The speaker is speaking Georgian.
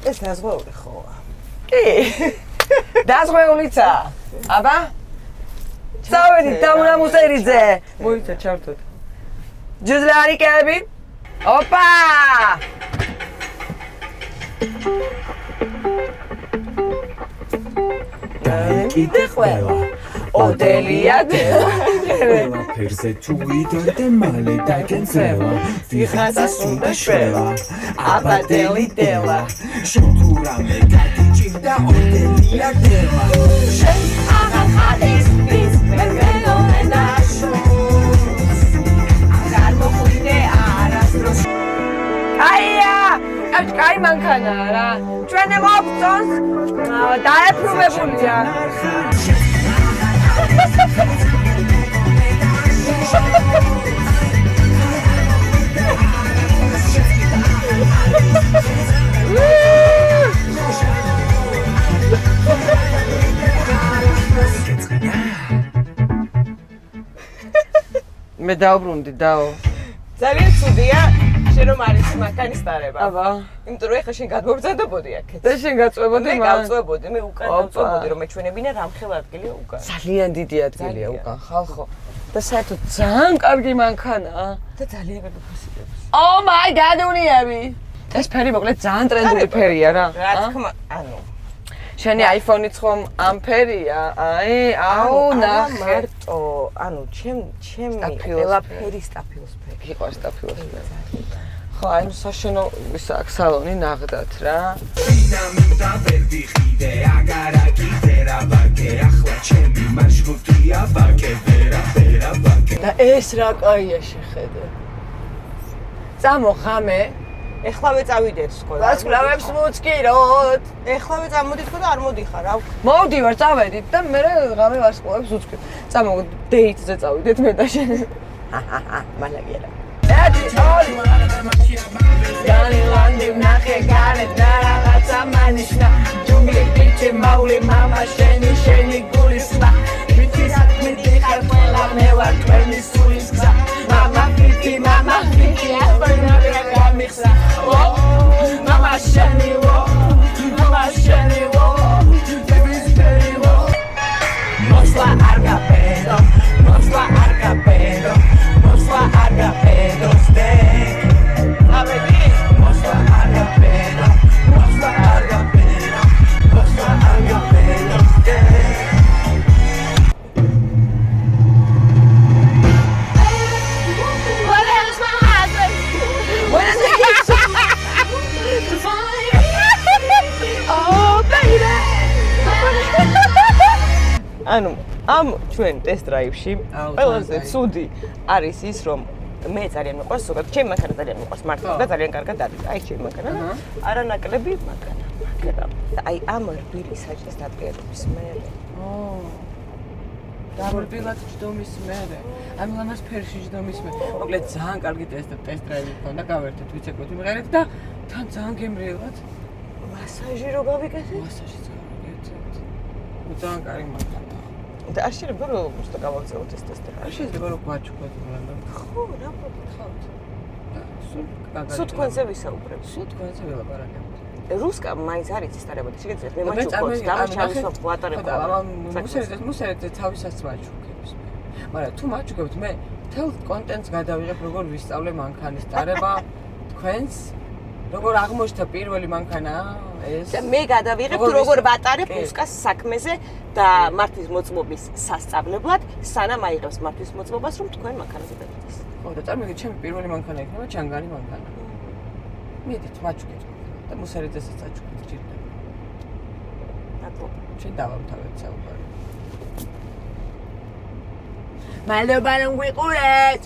ეს დაზღვეული ხოა. კი. დაზღვეულიცა. აბა? წავედით დამუნამუსერიძე. მოიცა ჩართოთ. ჯუზლარიკები. ოპა! კიდე ყველა ოდელია ფერზე თუ იდორდე მალე დაგენცევა ვიღაცას უნდა შველა აბადელი დელა შენ თუ რამე გაგიჭირდა ოდელია დელა შენ აღარ ხადეს ის მე ფენომენაშოს აღარ მოხვიდე არასდროს აია! კაი მანქანა რა. ჩვენ მოვწონს დაეფრუმებულია. მე დავბრუნდი დაო. ძალიან ცუდია შენ რომ არის მანქანის დარება. აბა. იმიტომ რომ ეხლა შენ გადმობრძანდებოდი აქეთ. და შენ გაწვებოდი მე გავწვებოდი, მე უკან გავწვებოდი რომ მეჩვენებინა რამხელა ადგილია უკან. ძალიან დიდი ადგილია უკან ხალხო. და საერთოდ ძალიან კარგი მანქანაა. და ძალიან კარგი ფასიდებს. Oh my god, უნიები. ეს ფერი მოკლედ ძალიან ტრენდული ფერია რა. რა თქმა, ანუ შენი iPhone-იც ხომ ამ ფერია? აუ ნახე. მარტო, ანუ ჩემი ყველაფერი სტაფილოსფერი. იყო სტაფილოსფერი. ხო, აი საშენო აქ სალონი ნაღდათ რა. დინამიტა ვერ ვიხიდე აგარაკი ვერა ვაკე ახლა ჩემი მარშრუტია ვაკე ვერა ვაკე და ეს რა კაია შეხედე. წამოხამე. ეხლავე წავიდეთ სკოლა. ვარსკვლავებს მუცკიროთ. ეხლავე წამოდით ხო და არ მოდიხარ, რა. მოვდივარ, წავედით და მე ღამე ვარსკვლავებს უცკირ. წამო დეიტზე წავიდეთ მე და შენ. მალაგერა. Danilandi nache gane daragatsa manishna Jungli biche mauli mama sheni gulisna Bitisat miti kharpela mewa tveni sulisza Mama fiti Afrina vega mixza Mama sheni Baby's very Mosla argapedo steak Mosla argapedo steak What else my husband? When is it? To find Oh baby ანუ ამ ჩვენ ტესტ დრაივში ყველაზე ცუდი არის ის რომ მე ძალიან მიყვარს ზოგადად ჩემი მანქანა ძალიან მიყვარს მართლა და ძალიან კარგად არის აი ჩემი მანქანა არანაკლები მანქანა მაგრამ აი ამ რბილი საჭის დაპირების მერე დამორბილად ჯდომის მერე ამ ლამას ფერში ჯდომის მერე მოკლედ ძალიან კარგი ტესტ დრაივი ქონდა გავერთეთ ვიცეკვეთ იმღერეთ და თან ძალიან გემრიელად მასაჟი რო გავიკეთეთ მასაჟიც გავიკეთეთ ძალიან კარგი მანქანა და არ შეიძლება რომ უბრალოდ გავაგზავნოთ ეს ტესტი არ შეიძლება რომ გვაჩუქოთ მაგრამ ხო რა გქონთ სულ თქვენზე ვისაუბრებ სულ თქვენზე ველაპარაკებთ რუსკა მაინც არის ის დარებოდი შეგეძლოთ მე მაჩუქოთ დამაჩავისო ვატარებ მუსერეთზე თავისაც მაჩუქებს მაგრამ თუ მაჩუქებთ მე თელ კონტენტს გადავიღებ როგორ ვისწავლე მანქანის დარება თქვენს როგორ აღმოჩნდა პირველი მანქანა ეს და მე გადავიღებ თუ როგორ ვატარებ რუსკას საქმეზე და მართვის მოწმობის სასწავლებლად სანამ აიღებს მართვის მოწმობას რომ თქვენ მანქანაზე დაგიდეს ხო და წარმოგიდგენთ ჩემი პირველი მანქანა იქნება ჩანგანი მანქანა მიდით მაჩუქეთ და მუსერეთზესაც აჩუქეთ ჭირდება ჩვენ დავამთავრეთ საუბარი მადლობა რომ გვიყურეთ